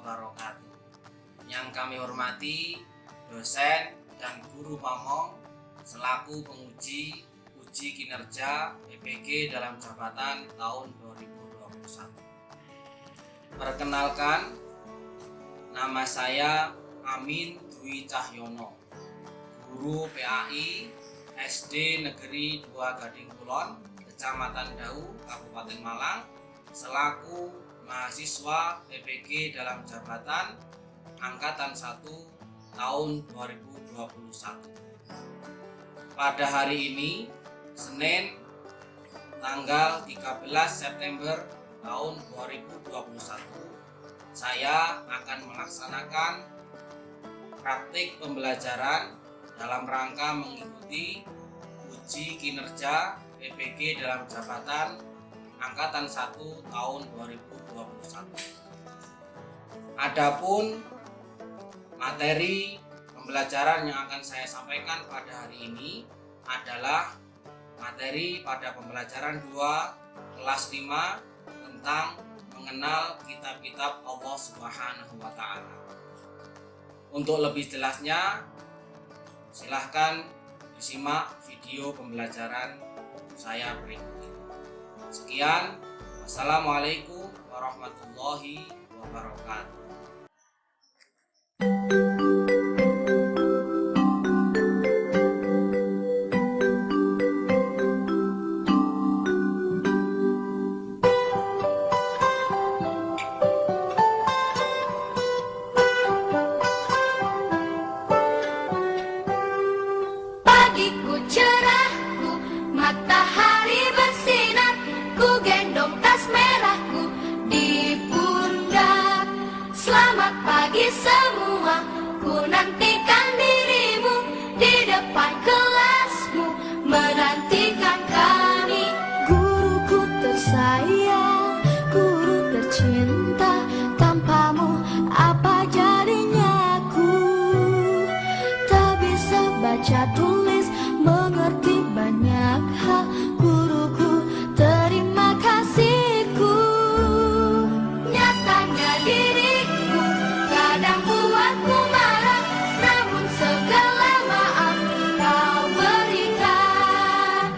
wabarakatuh. Yang kami hormati dosen dan guru pamong selaku penguji uji kinerja PPG dalam jabatan tahun 2021. Perkenalkan, nama saya Amin Dwi Cahyono, guru PAI SD Negeri 2 Gading Kulon, Kecamatan Dau, Kabupaten Malang, selaku mahasiswa PPG dalam jabatan Angkatan 1 tahun 2021. Pada hari ini, Senin, tanggal 13 September tahun 2021, saya akan melaksanakan praktik pembelajaran dalam rangka mengikuti uji kinerja PPG dalam jabatan Angkatan 1 tahun 2021. Adapun materi pembelajaran yang akan saya sampaikan pada hari ini adalah materi pada pembelajaran 2 kelas 5 tentang mengenal kitab-kitab Allah Subhanahu wa Ta'ala. Untuk lebih jelasnya, silahkan disimak video pembelajaran saya berikut ini. Sekian, wassalamualaikum warahmatullahi wabarakatuh. Pagiku cerahku, matahari bersinar, ku gendong tas merahku di pundak. Selamat pagi semua, ku nantikan dirimu di depan kelasmu, menantikan kami. Guruku tersayang, guru tercinta, tanpamu apa jadinya aku? Tak bisa baca tulis, mengerti banyak hal. Guruku, terima kasihku. Nyatanya diriku kadang buatmu marah, namun segala maaf kau berikan.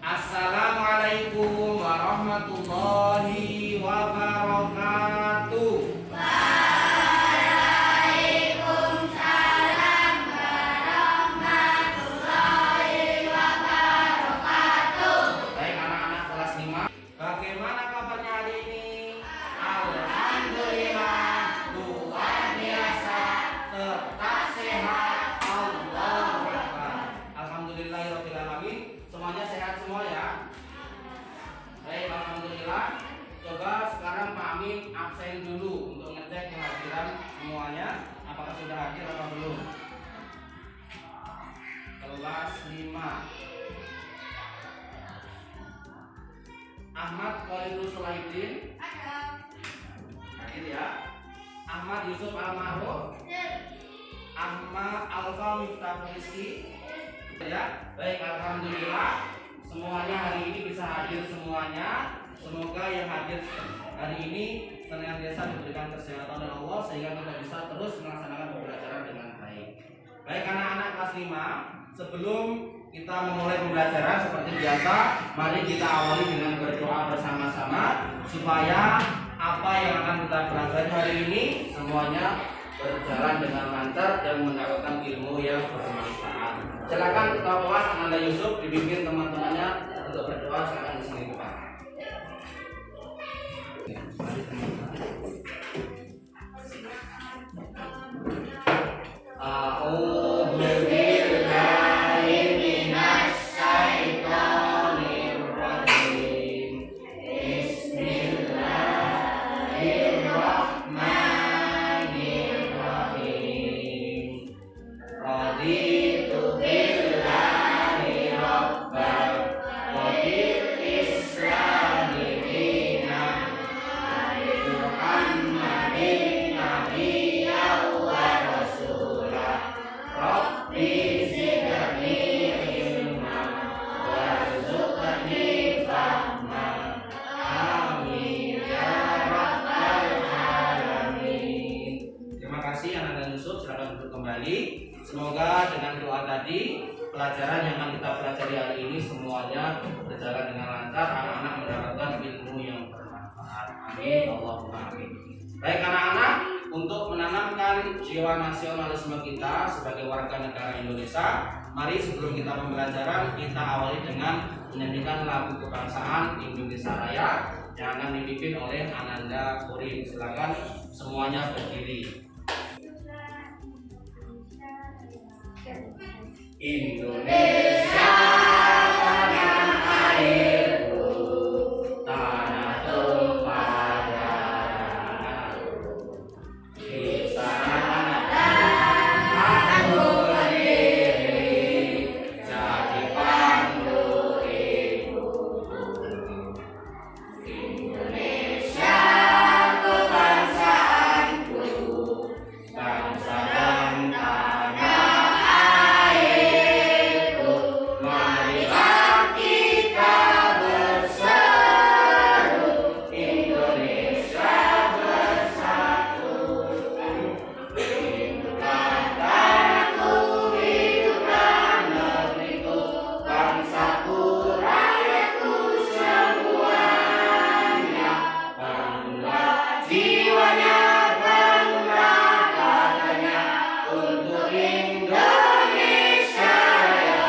Assalamualaikum warahmatullahi wabarakatuh. Waalaikumsalam warahmatullahi wabarakatuh. Baik anak-anak kelas 5, bagaimana kabarnya hari ini? Alhamdulillah, luar biasa, tetap sehat. Allahu Akbar. Alhamdulillahirabbil alamin. Semuanya sehat semua ya? Baik, alhamdulillah. Coba sekarang Pak Amin absen dulu untuk ngecek kehadiran semuanya. Apakah sudah hadir atau belum? Kelas 5. Ahmad Walidul Sulaidin. Hadir ya. Ahmad Yusuf Almarhum. Ahmad Alfa Miftah Rizki. Ya, baik, alhamdulillah semuanya hari ini bisa hadir semuanya. Semoga yang hadir hari ini senantiasa diberikan kesehatan oleh Allah sehingga kita bisa terus melaksanakan pembelajaran dengan baik. Baik anak-anak kelas 5, sebelum kita memulai pembelajaran seperti biasa, mari kita awali dengan berdoa bersama-sama supaya apa yang akan kita pelajari hari ini semuanya berjalan dengan lancar dan mendapatkan ilmu yang bermanfaat. Silakan Ketua Kelas Ananda Yusuf dibimbing teman-temannya untuk berdoa. Silakan di sini Pak. Raditu billahi rabban wa bil Islam kasih Anak dan Yusuf, silakan duduk kembali. Semoga dengan doa tadi pelajaran yang akan kita pelajari hari ini semuanya berjalan dengan lancar, anak-anak mendapatkan ilmu yang bermanfaat. Amin, Allahumma amin. Baik anak-anak, untuk menanamkan jiwa nasionalisme kita sebagai warga negara Indonesia, mari sebelum kita pembelajaran kita awali dengan menyanyikan lagu kebangsaan Indonesia Raya yang akan dipimpin oleh Ananda Kuring. Silakan semuanya berdiri. Indonesia tanah airku, tanah tumpah darahku, di sana aku berdiri jadi pandu ibuku. Indonesia kebangsaanku, bangsa dan tanah airku, marilah kita berseru, Indonesia bersatu. Hiduplah tanahku, hiduplah negeriku, bangsaku, rakyatku semuanya. Bangunlah jiwanya, bangunlah katanya untuk Indonesia Raya.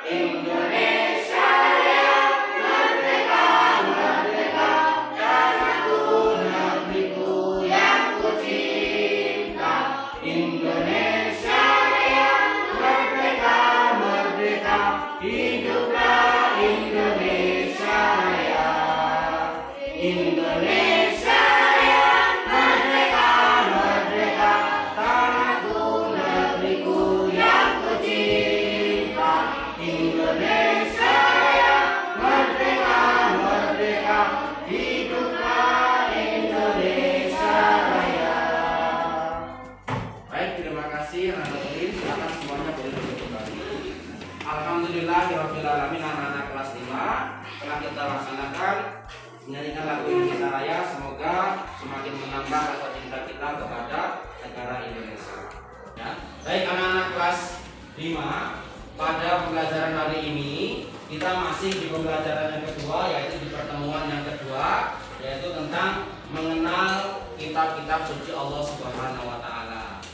Indonesia Raya, merdeka, merdeka, tanahku, negeriku yang ku cinta. Indonesia Raya, merdeka, merdeka, hiduplah Indonesia Raya. Indonesia Raya, merdeka, merdeka, tanahku, negeriku yang ku cinta. Indonesia Raya, merdeka, merdeka, hiduplah Indonesia Raya. Baik, terima kasih anak-anak. Silakan semuanya boleh duduk kembali. Alhamdulillahirabbil alamin, anak-anak kelas 5 telah kita laksanakan menyanyikan lagu Indonesia Raya. Semoga semakin menambah rasa cinta kita kepada negara Indonesia. Ya. Baik anak-anak kelas 5, pada pembelajaran hari ini kita masih di pembelajaran yang kedua, yaitu di pertemuan yang kedua, yaitu tentang mengenal kitab-kitab suci Allah Subhanahu wa taala.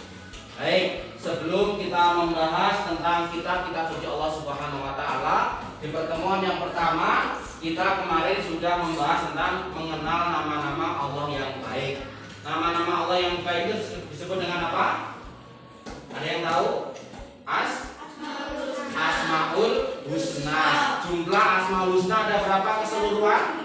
Baik, sebelum kita membahas tentang kitab-kitab suci Allah Subhanahu wa taala, di pertemuan yang pertama kita kemarin sudah membahas tentang mengenal nama-nama Allah yang baik. Nama-nama Allah yang baik itu disebut dengan apa? Ada yang tahu? Asmaul Husna. Jumlah Asmaul Husna ada berapa keseluruhan?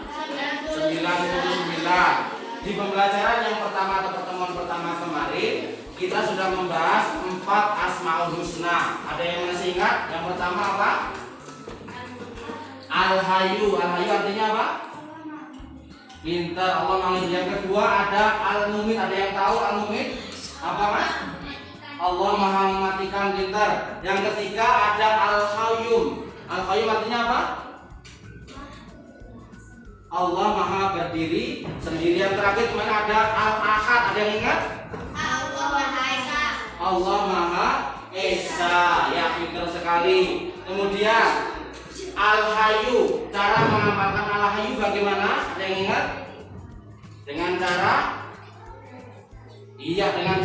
99. Di pembelajaran yang pertama atau pertemuan pertama kemarin kita sudah membahas 4 Asmaul Husna. Ada yang masih ingat? Yang pertama apa? Al-Hayyu. Al-Hayyu artinya apa? Pintar, Allah manggil. Yang kedua ada Al-Mumit. Ada yang tahu Al-Mumit? Apa mas? Allah maha mematikan, pintar. Yang ketiga ada Al-Qayyum. Al-Qayyum artinya apa? Allah maha berdiri sendiri. Yang terakhir kemana ada Al-Ahad. Ada yang ingat? Allah maha esa. Ya, pintar sekali. Kemudian Al-Hayyu, cara mengamalkan Al-Hayyu bagaimana? Ada yang ingat? Dengan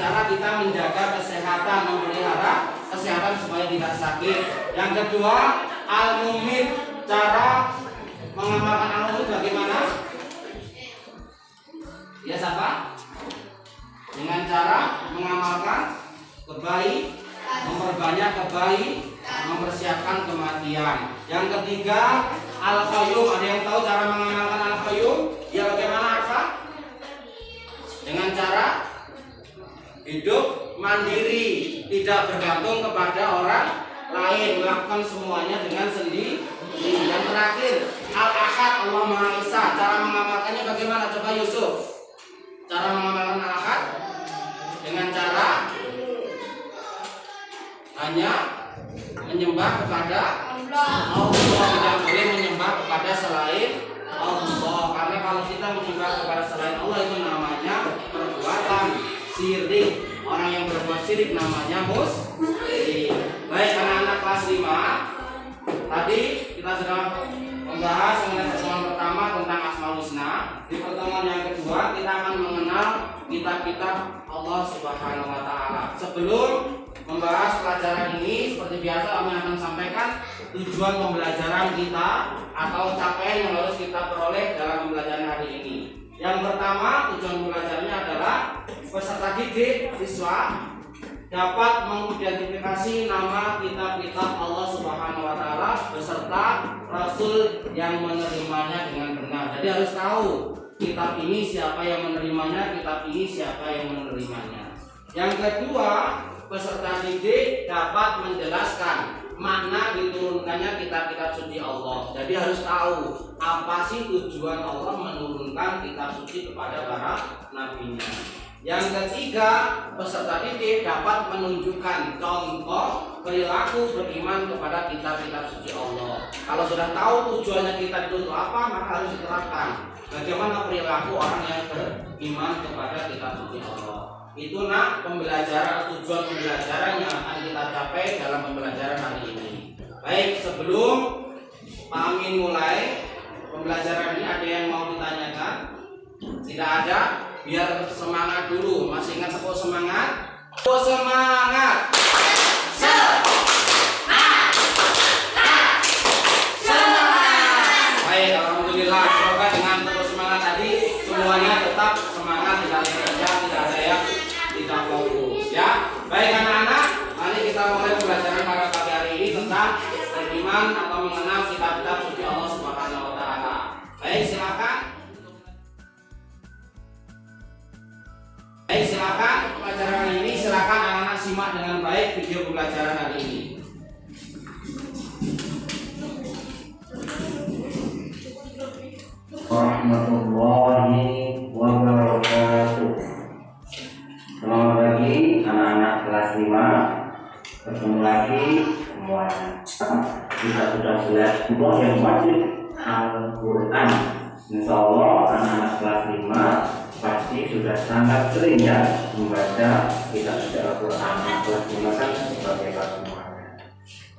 cara kita menjaga kesehatan, memelihara kesehatan supaya tidak sakit. Yang kedua, Al-Mumit, cara mengamalkan Al-Mumit bagaimana? Ya siapa? Dengan cara mengamalkan memperbanyak kebaikan, mempersiapkan kematian. Yang ketiga, Al-Qayyum. Ada yang tahu cara mengamalkan Al-Qayyum? Ya bagaimana apa? Dengan cara hidup mandiri, tidak bergantung kepada orang lain, melakukan semuanya dengan sendiri. Yang terakhir, Al-Ahad, Allah Maha Esa. Cara mengamalkannya bagaimana? Coba Yusuf. Cara mengamalkan Al-Ahad dengan cara hanya menyembah kepada Allah, tidak boleh menyembah kepada selain Allah. Karena kalau kita menyembah kepada selain Allah itu namanya perbuatan syirik. Orang yang berbuat syirik namanya musyrik. Baik anak-anak kelas 5, tadi kita sudah membahas mengenai pertemuan pertama tentang Asmaul Husna. Di pertemuan yang kedua kita akan mengenal kitab-kitab Allah Subhanahu wa taala. Sebelum membahas pelajaran ini, seperti biasa kami akan sampaikan tujuan pembelajaran kita atau capaian yang harus kita peroleh dalam pembelajaran hari ini. Yang pertama, tujuan pembelajarannya adalah peserta didik siswa dapat mengidentifikasi nama kitab-kitab Allah Subhanahu wa taala beserta rasul yang menerimanya dengan benar. Jadi harus tahu kitab ini siapa yang menerimanya, kitab ini siapa yang menerimanya. Yang kedua, peserta didik dapat menjelaskan makna diturunkannya kitab-kitab suci Allah. Jadi harus tahu apa sih tujuan Allah menurunkan kitab suci kepada para nabinya. Yang ketiga, peserta didik dapat menunjukkan contoh perilaku beriman kepada kitab-kitab suci Allah. Kalau sudah tahu tujuannya kitab itu untuk apa, maka harus diterapkan. Bagaimana perilaku orang yang beriman kepada kitab suci Allah. Itu pembelajaran, tujuan pembelajaran yang akan kita capai dalam pembelajaran hari ini. Baik, sebelum Pak Amin mulai pembelajaran ini, ada yang mau ditanyakan? Tidak ada? Biar semangat dulu. Masih ingat sepuluh semangat? Sepuluh semangat. Semangat. Baik, alhamdulillah. Semoga dengan terus semangat tadi semuanya tetap semangat, tidak kerja, tidak ada yang tidak fokus. Ya, baik anak-anak. Mari kita mulai pembelajaran pada pagi hari ini tentang beriman atau mengenal kitab-kitab suci Allah Subhanahu wa taala. Baik, silakan. Baik, silakan pelajaran hari ini, silakan anak-anak simak dengan baik video pembelajaran hari ini. Warahmatullahi wabarakatuh. Selamat pagi anak-anak kelas 5. Ketemu lagi semuanya. Kita sudah belajar Allah yang wajib Al-Quran. Insya Allah anak-anak kelas 5 pasti sudah sangat sering ya membaca kitab suci Al-Quran. Kelas 5 kan sebagai kelas semuanya.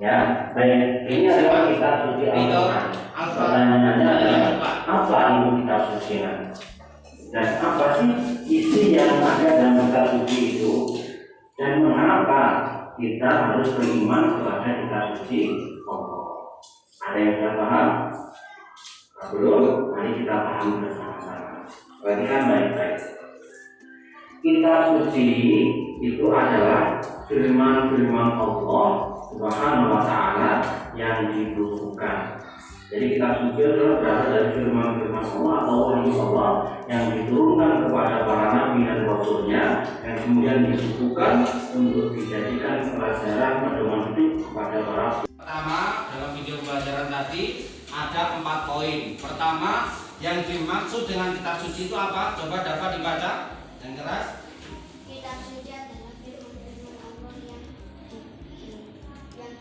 Ya, baik. Ini adalah kitab suci Al-Quran. Pertanyaannya adalah apa itu kitab suci dan apa sih isi yang ada dalam kitab suci itu, dan mengapa kita harus beriman kepada kitab suci Allah? Ada yang sudah paham? Belum? Mari kita paham bersama-sama. Perhatikan baik-baik. Kitab suci itu adalah firman-firman Allah Subhanahu wa taala yang dibukukan. Jadi kitab suci adalah berasal dari firman-firman Allah atau wahyu Allah yang diturunkan kepada para nabi dan rasulnya, yang kemudian disuguhkan untuk dijadikan pelajaran pedoman hidup kepada para. Pertama, dalam video pembelajaran tadi ada 4 poin. Pertama, yang dimaksud dengan kitab suci itu apa? Coba dapat dibaca yang keras. Kitab suci adalah firman-firman Allah yang ditujukan.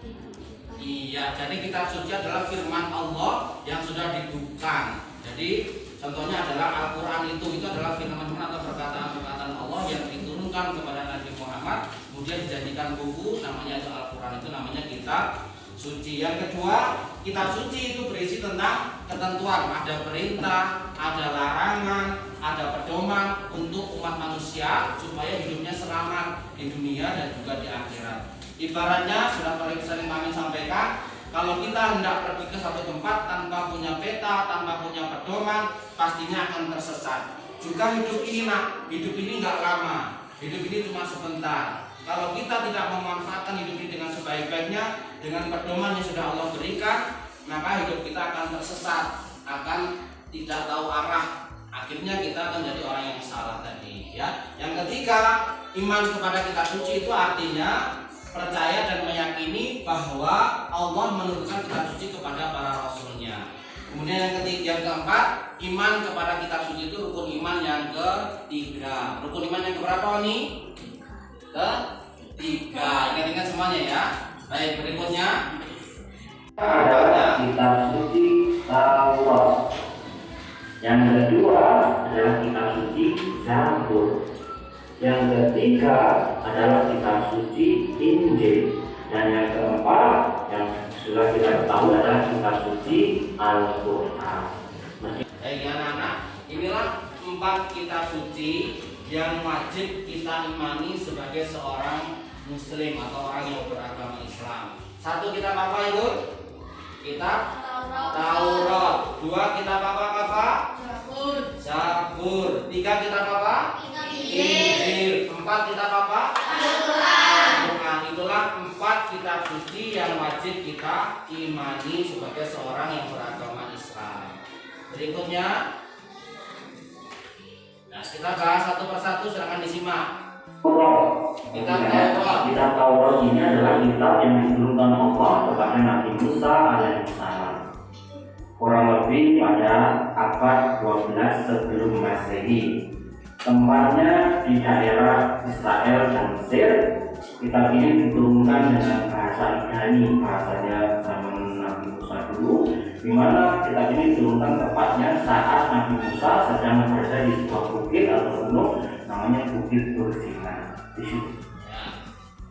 Iya, jadi kitab suci adalah firman Allah yang sudah dibukukan. Jadi contohnya adalah Al-Quran itu adalah firman-firman atau perkataan-perkataan Allah yang diturunkan kepada Nabi Muhammad, kemudian dijadikan buku, namanya itu Al-Quran, itu namanya kitab suci. Yang kedua, kitab suci itu berisi tentang ketentuan, ada perintah, ada larangan, ada pedoman untuk umat manusia supaya hidupnya selamat di dunia dan juga di akhirat. Ibaratnya sudah paling sering kami sampaikan, kalau kita hendak pergi ke satu tempat tanpa punya peta, tanpa punya pedoman, pastinya akan tersesat. Juga hidup ini nggak lama, hidup ini cuma sebentar. Kalau kita tidak memanfaatkan hidup ini dengan sebaik-baiknya, dengan pedoman yang sudah Allah berikan, maka hidup kita akan tersesat, akan tidak tahu arah. Akhirnya kita akan jadi orang yang salah tadi. Ya. Yang ketiga, iman kepada kitab suci itu artinya percaya dan meyakini bahwa Allah menurunkan kitab suci kepada para rasulnya. Kemudian yang ketiga, yang keempat, iman kepada kitab suci itu rukun iman yang ketiga. Rukun iman yang keberapa nih? Ketiga. Ingat-ingat semuanya ya. Baik, berikutnya adalah kitab suci Taurat. Yang kedua adalah kitab suci Zabur. Yang ketiga adalah kitab suci Injil. Dan yang keempat yang sudah kita tahu adalah kitab suci Al-Quran. Baik anak-anak, inilah 4 kitab suci yang wajib kita imani sebagai seorang muslim atau orang yang beragama Islam. 1 kitab apa itu? Kitab Taurat. 2 kitab apa Kak? Zabur. 3 kitab apa? Injil. 4 kitab apa? Al-Quran. Itulah 4 kitab suci yang wajib kita imani sebagai seorang yang beragama Islam. Berikutnya, nah kita bahas satu persatu, silakan disimak. Kitab Taurat ini adalah kitab yang diturunkan Allah kepada Nabi Musa alaihissalam. Kurang lebih pada abad 12 sebelum Masehi. Tempatnya di daerah Israel dan Mesir. Kitab ini diturunkan dengan bahasa Ibrani, bahasanya zaman Nabi Musa dulu, di mana kitab ini diturunkan tepatnya saat Nabi Musa sedang berada di sebuah bukit atau gunung namanya Bukit Tursina. Di situ.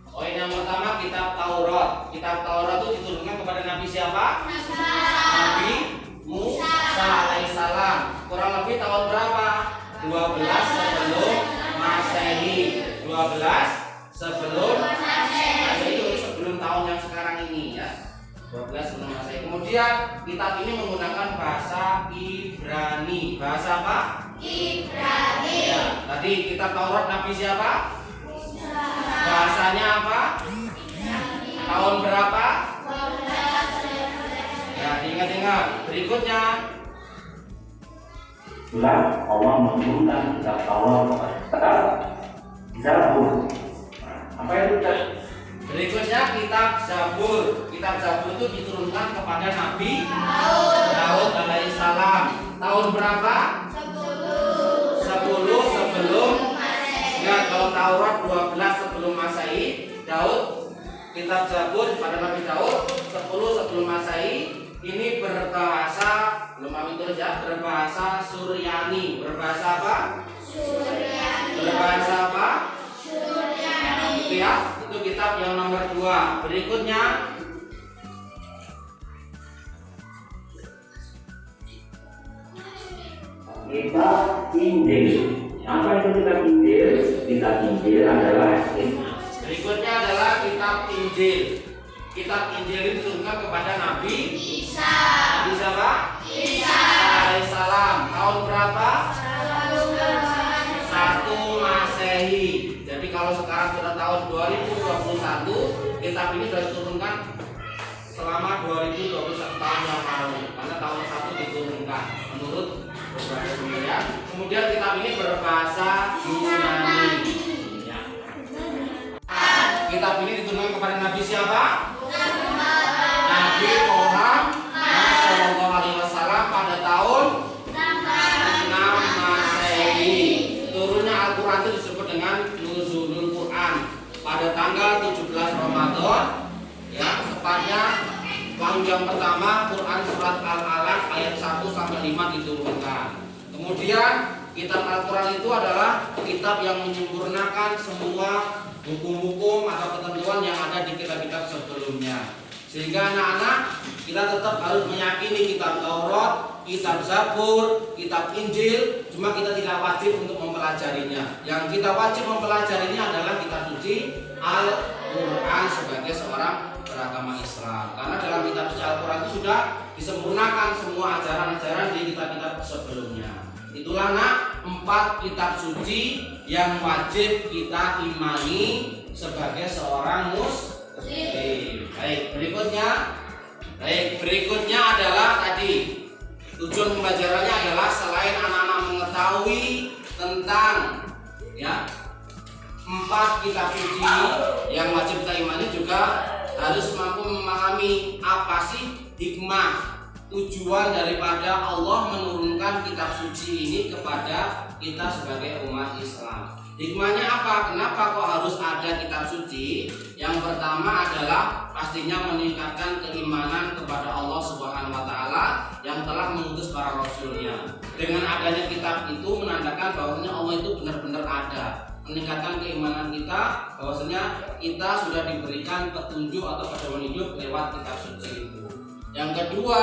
Poin yang pertama, kitab Taurat. Kitab Taurat itu diturunkan kepada Nabi siapa? Nabi Musa alaihissalam. Kurang lebih tahun berapa? 12 sebelum Masehi. 12 sebelum Masehi, itu sebelum tahun yang sekarang ini ya. 12 sebelum Masehi. Kemudian kitab ini menggunakan bahasa Ibrani. Bahasa apa? Ibrani. Ya, tadi kitab Taurat Nabi siapa? Bahasanya apa? Tahun berapa? Ya, diingat-ingat. Berikutnya, itulah Allah menurunkan kitab Taurat kepada Zabur. Apa itu? berikutnya kitab Zabur. Kitab Zabur itu diturunkan kepada Nabi Daud alaihissalam. Tahun berapa? 10 sebelum. Ingat, kalau Taurat 12 sebelum Masehi, Daud, kitab Zabur pada Nabi Daud 10 sebelum Masehi. Ini berbahasa, belum kami tulis ya, berbahasa Suryani. Berbahasa apa? Suryani. Berbahasa apa? Suryani. Itu ya, itu kitab yang nomor 2. Berikutnya, kitab Injil. Apa itu kitab Injil? Kitab Injil adalah berikutnya adalah kitab Injil. Kitab Injil itu diturunkan kepada Nabi Isa. Nabi siapa? Isa alaihissalam. Tahun berapa? 1 Masehi. Jadi kalau sekarang sudah tahun 2021, kitab ini sudah diturunkan selama 2021 tahun yang lalu. Karena tahun 1 diturunkan menurut beberapa sumber ya. Kemudian kitab ini berbahasa Yunani. Ya. Kitab ini diturunkan kepada Nabi siapa? Nabi Muhammad Sallallahu Alaihi Wasallam pada tahun 6 Masehi. Turunnya Al-Quran itu disebut dengan Nuzulul Quran pada tanggal 17 Ramadan. Ya, tepatnya wahyu yang pertama Quran surat Al-Alaq ayat 1 sampai 5 diturunkan. Kemudian kitab Al-Quran itu adalah kitab yang menyempurnakan semua hukum-hukum atau ketentuan yang ada di kitab-kitab sebelumnya. Sehingga anak-anak kita tetap harus meyakini kitab Taurat, kitab Zabur, kitab Injil, cuma kita tidak wajib untuk mempelajarinya. Yang kita wajib mempelajarinya adalah kitab suci Al-Quran sebagai seorang beragama Islam. Karena dalam kitab suci Al-Quran itu sudah disempurnakan semua ajaran-ajaran di kitab-kitab sebelumnya. Itulah 4 kitab suci yang wajib kita imani sebagai seorang muslim. Berikutnya adalah tadi tujuan pembelajarannya adalah selain anak-anak mengetahui tentang ya 4 kitab suci yang wajib kita imani, juga harus mampu memahami apa sih hikmah tujuan daripada Allah menurunkan kitab suci ini kepada kita sebagai umat Islam. Hikmahnya apa? Kenapa kok harus ada kitab suci? Yang pertama adalah pastinya meningkatkan keimanan kepada Allah Subhanahu wa taala yang telah mengutus para rasulnya. Dengan adanya kitab itu menandakan bahwasanya Allah itu benar-benar ada. meningkatkan keimanan kita bahwasanya kita sudah diberikan petunjuk atau pedoman hidup lewat kitab suci itu. Yang kedua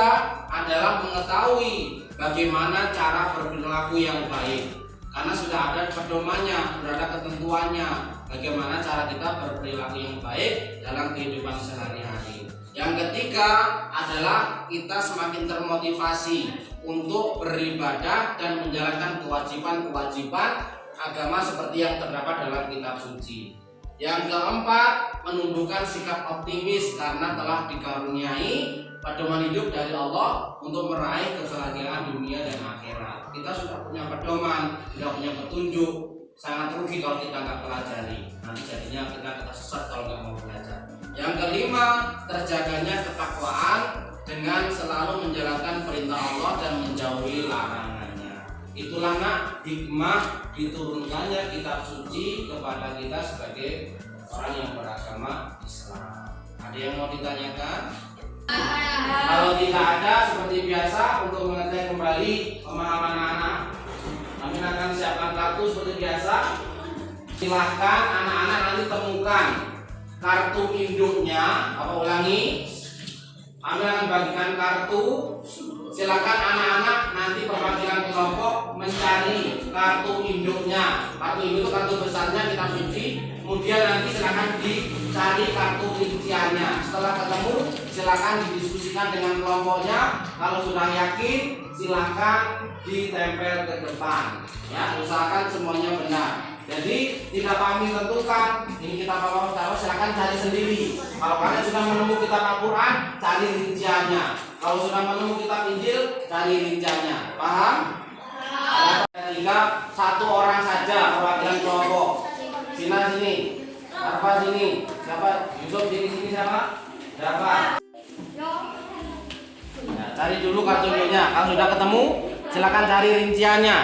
adalah mengetahui bagaimana cara berperilaku yang baik, karena sudah ada pedomannya, sudah ada ketentuannya bagaimana cara kita berperilaku yang baik dalam kehidupan sehari-hari. Yang ketiga adalah kita semakin termotivasi untuk beribadah dan menjalankan kewajiban-kewajiban agama seperti yang terdapat dalam kitab suci. Yang keempat, menumbuhkan sikap optimis karena telah dikaruniai pedoman hidup dari Allah untuk meraih kebahagiaan dunia dan akhirat. Kita sudah punya pedoman, sudah punya petunjuk, sangat rugi kalau kita nggak pelajari. Nanti jadinya kita tersesat kalau nggak mau belajar. Yang kelima, terjaganya ketakwaan dengan selalu menjalankan perintah Allah dan menjauhi larangannya. Itulah nak hikmah diturunkannya kitab suci kepada kita sebagai orang yang beragama Islam. Ada yang mau ditanyakan? Kalau tidak ada, seperti biasa untuk mengecek kembali pemahaman anak-anak, kami akan siapkan kartu seperti biasa. Silahkan anak-anak nanti temukan kartu induknya. Apa ulangi? Kami akan bagikan kartu. Silakan anak-anak nanti perwakilan kelompok mencari kartu induknya. Kartu induk itu kartu besarnya kitab suci. Kemudian nanti silakan dicari kartu rinciannya. Setelah ketemu, silakan didiskusikan dengan kelompoknya. Kalau sudah yakin, silakan ditempel ke depan. Ya, usahakan semuanya benar. Jadi tidak kami tentukan ini kitab apa, silakan cari sendiri. Kalau kalian sudah menemukan kitab Al-Quran, cari rinciannya. Kalau sudah menemukan kitab Injil, cari rinciannya. Paham? Tiga, satu orang saja perwakilan kelompok. Sina sini, Arfa sini, siapa? Yusuf sini siapa? Siapa? Nah, cari dulu kartu induknya. Kalau sudah ketemu, silakan cari rinciannya.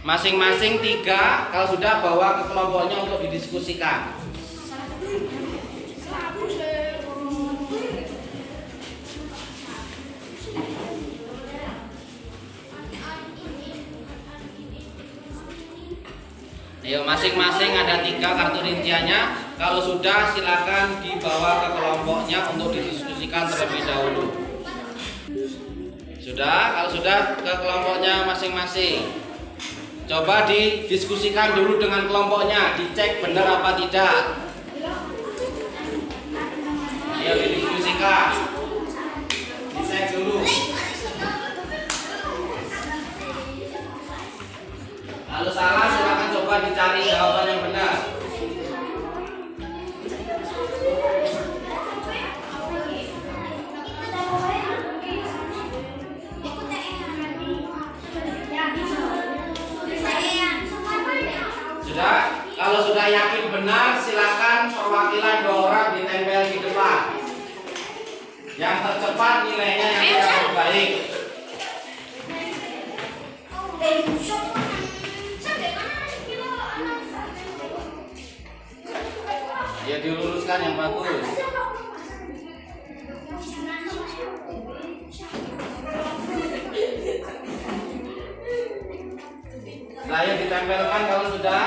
Masing-masing 3. Kalau sudah bawa ke kelompoknya untuk didiskusikan. Ayo, masing-masing ada 3 kartu rinciannya. Kalau sudah, silakan dibawa ke kelompoknya untuk didiskusikan terlebih dahulu. Sudah? Kalau sudah, ke kelompoknya masing-masing. Coba didiskusikan dulu dengan kelompoknya, dicek benar apa tidak. Ayo didiskusikan, dicek dulu. Kalau salah, silakan coba dicari jawaban yang benar. Sudah? Kalau sudah yakin benar, silakan perwakilan 2 orang ditempel di depan. Yang tercepat nilainya yang terbaik. Ya diluruskan yang bagus. Saya ditempelkan kalau sudah.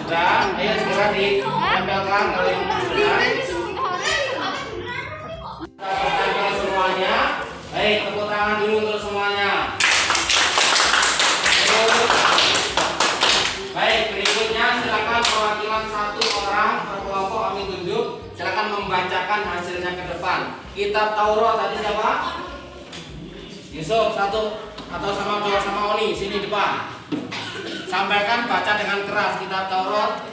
Sudah, ayo segera ditempelkan kalau yang sudah. Tempel semuanya. Baik, tepuk tangan dulu untuk semuanya. Baik, berikutnya silakan perwakilan 1 orang per kelompok kami tunjuk. Silakan membacakan hasilnya ke depan. Kitab Taurat tadi siapa? Yusuf 1 atau sama Oni sini depan. Sampaikan baca dengan keras kitab Taurat.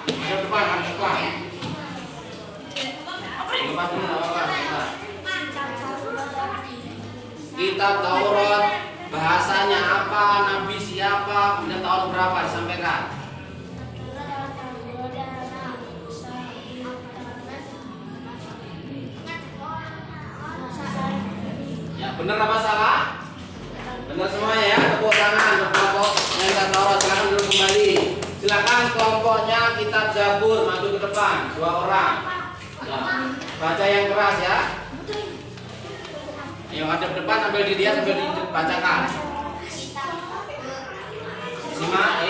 Ke depan, ke depan. Lepas dulu apa-apa. Kitab Taurat bahasanya apa, nabi siapa, kemudian tahun berapa disampaikan. Ya, Benar apa salah? Benar semuanya ya. Tepuk tangan untuk kelompok yang tak tahu. Silakan duduk kembali. Silakan kelompoknya Kitab Zabur maju ke depan 2 orang. Ya. Baca yang keras ya. Yang hadap depan sambil dilihat sambil dibacakan. Simak,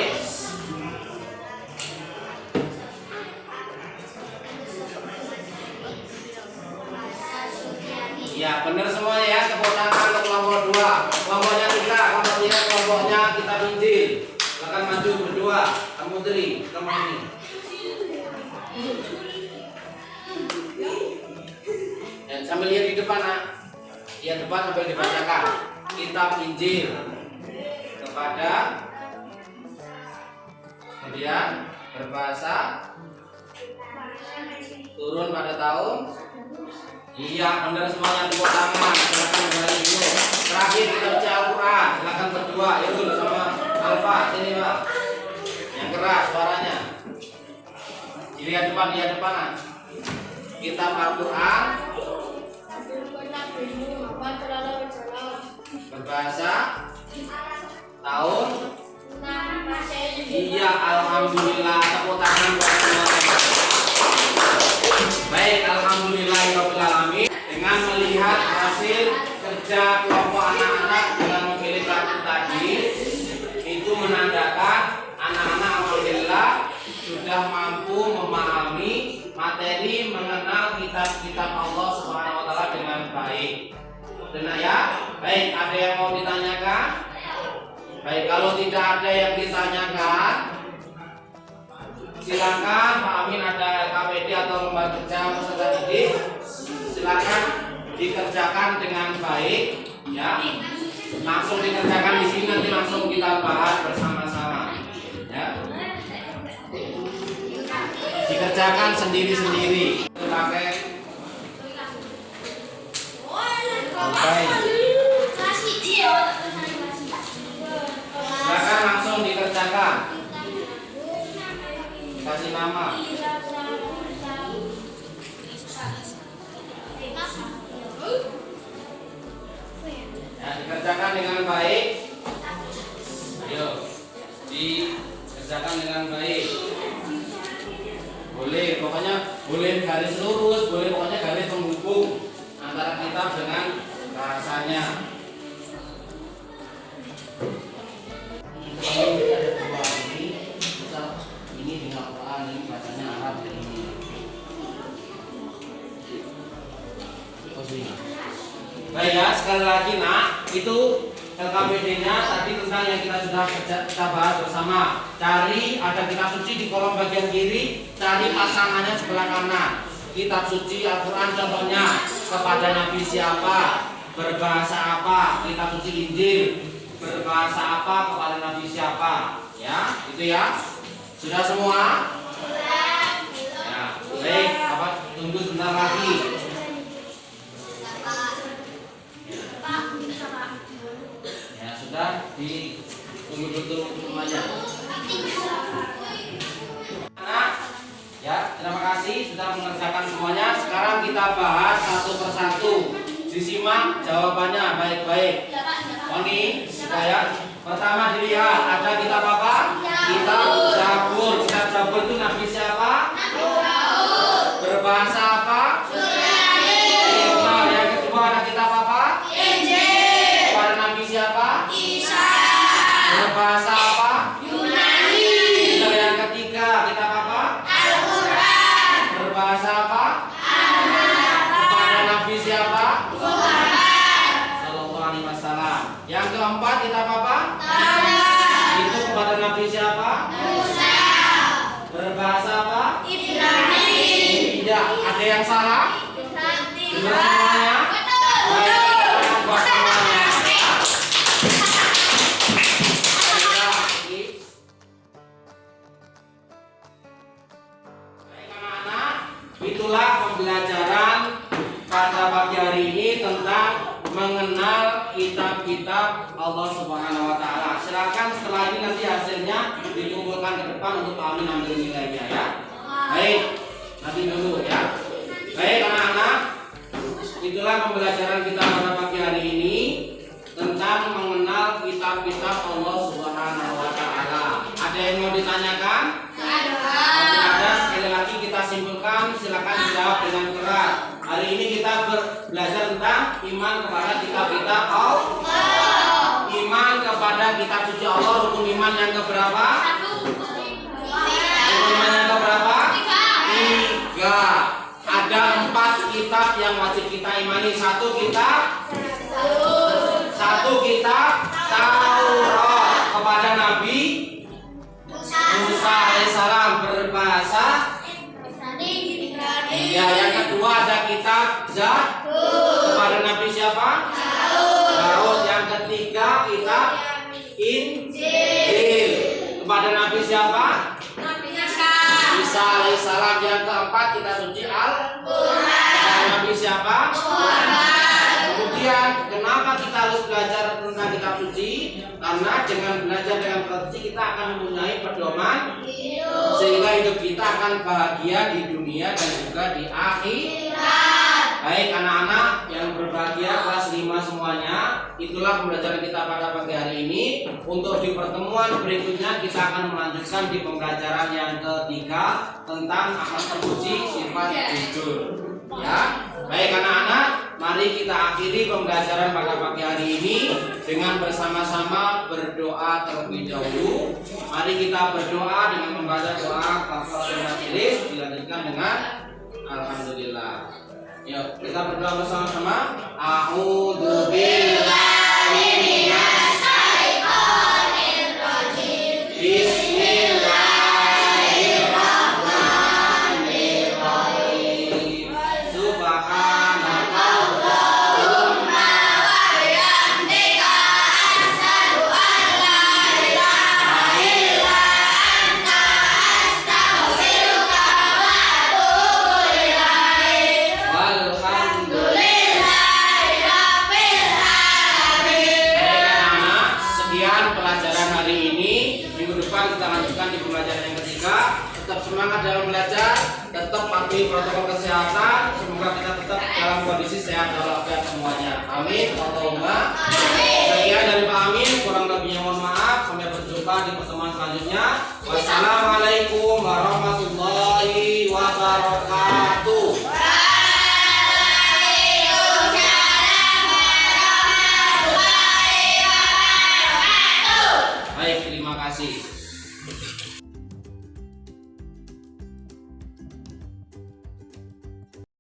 Ya, benar semuanya ya. Tepuk tangan untuk kelompok 2. Kelompoknya 3, kelompok 3, kelompoknya Kitab Injil. Silakan maju berdua. Kamu Tri, kamu ini. Dan sambil lihat di depan, nak. Lihat depan sambil dibacakan. Kitab Injil kepada kemudian berbahasa turun pada tahun. Iya, benar semuanya. Tepuk tangan. Silakan kembali dulu. Terakhir kita baca Al-Quran. Silakan berdua. Yul sama Alfa. Sini Pak. Yang keras suaranya. Lihat depan, lihat depan. Nah. Kitab Al-Quran berbahasa tahun. Iya, alhamdulillah. Tepuk tangan buat semuanya. Baik, alhamdulillahirobbilalamin. Dengan melihat hasil kerja kelompok anak-anak dengan memilih kartu tadi, itu menandakan anak-anak alhamdulillah sudah mampu memahami materi mengenal kitab-kitab Allah Subhanahu wa taala dengan baik. Benar ya? Baik, ada yang mau ditanyakan? Baik, kalau tidak ada yang ditanyakan, silakan Pak Amin, ada KPD atau lembaga kerja peserta didik, silakan dikerjakan dengan baik ya. Langsung dikerjakan di sini, nanti langsung kita bahas bersama-sama ya. Dikerjakan sendiri-sendiri. Pakai baik. Silakan langsung dikerjakan. Kasih nama. Ya, dikerjakan dengan baik. Ayo, dikerjakan dengan baik. Boleh, pokoknya boleh garis lurus, boleh pokoknya garis penghubung antara kitab dengan bahasanya. Ini dengan Quran, ini bacanya Arab ini. Baik ya, sekali lagi nak, itu LKPD-nya tadi tentang yang kita sudah kita bahas bersama. Cari ada kitab suci di kolom bagian kiri, cari pasangannya sebelah kanan. Kitab suci Al-Quran contohnya kepada Nabi siapa, berbahasa apa, kitab suci Injil berbahasa apa, kepada Nabi siapa, ya, itu ya. Sudah semua? Ya, baik, apa tunggu sebentar lagi. Ya, sudah ditunggu betul semuanya. Nah, ya, terima kasih sudah mengerjakan semuanya. Sekarang kita bahas satu persatu. Disimak jawabannya baik-baik. Oni, supaya pertama dilihat ada kitab apa? Kitab Zabur. Kitab Zabur itu Nabi siapa? Berbahasa apa? Yang kedua ada kitab apa? Kepada Nabi siapa? Berbahasa apa? Yang ketiga kitab apa? Berbahasa apa? Kepada Nabi siapa? Sallallahu alaihi wasallam. Yang keempat kitab apa? Itu kepada Nabi siapa? Berbahasa apa? Tidak. Ada yang salah? Benar semuanya? Baik, buat semuanya. Baik anak-anak, itulah pembelajaran pada pagi hari ini tentang mengenal kitab-kitab Allah Subhanahu wa taala. Silakan setelah ini nanti hasilnya dikumpulkan ke depan untuk Pak Amin ambil nilainya ya. Baik, nanti dulu ya. Baik anak-anak, itulah pembelajaran kita pada pagi hari hari ini tentang mengenal kitab-kitab Allah Subhanahu wa taala. Ada yang mau ditanyakan? Tidak ada. Sekali lagi kita simpulkan, silakan dijawab dengan keras. Hari ini kita belajar tentang iman kepada kitab-kitab Allah. Iman kepada kitab suci Allah, rukun iman yang keberapa? Rukun iman yang keberapa? 3. Ada 4 kitab yang wajib kita imani. Satu kitab Taurat kepada Nabi Musa alaihissalam berbahasa. Ya, yang kedua ada kitab Zabur kepada Nabi siapa? Daud. Yang ketiga kitab Injil kepada Nabi siapa? Isa alaihissalam. Yang keempat kitab suci Al-Quran kepada Nabi siapa? Kemudian kenapa kita harus belajar tentang kitab suci? Karena dengan belajar dengan kitab suci kita akan mempunyai pedoman sehingga hidup kita akan bahagia di dunia dan juga di akhirat. Baik anak-anak yang berbahagia kelas 5 semuanya, itulah pembelajaran kita pada pagi hari ini. Untuk di pertemuan berikutnya kita akan melanjutkan di pembelajaran yang ketiga tentang akhlak terpuji sifat jujur. Ya, baik anak-anak, mari kita akhiri pembelajaran pada pagi hari ini dengan bersama-sama berdoa terlebih dahulu. Mari kita berdoa dengan membaca doa kafaratul majelis, dilanjutkan dengan alhamdulillah. Yuk, kita berdoa bersama-sama. A'udzubillahi minasy syaithanir rajim. Bismillahirrahmanirrahim. Subhanakallahumma wa bihamdika asyhadu an la ilaha illa anta astaghfiruka wa atubu ilaik. Walhamdulillahirabbil alamin. Anak-anak, sekian pelajaran hari ini. Minggu depan kita lanjutkan di pembelajaran yang ketiga. Tetap semangat dalam belajar, tetap patuhi protokol kesehatan. Semoga kita tetap dalam kondisi sehat walafiat semuanya. Amin. Allahumma amin. Sekian dari Pak Amin, kurang lebihnya mohon maaf. Sampai berjumpa di pertemuan selanjutnya. Wassalamualaikum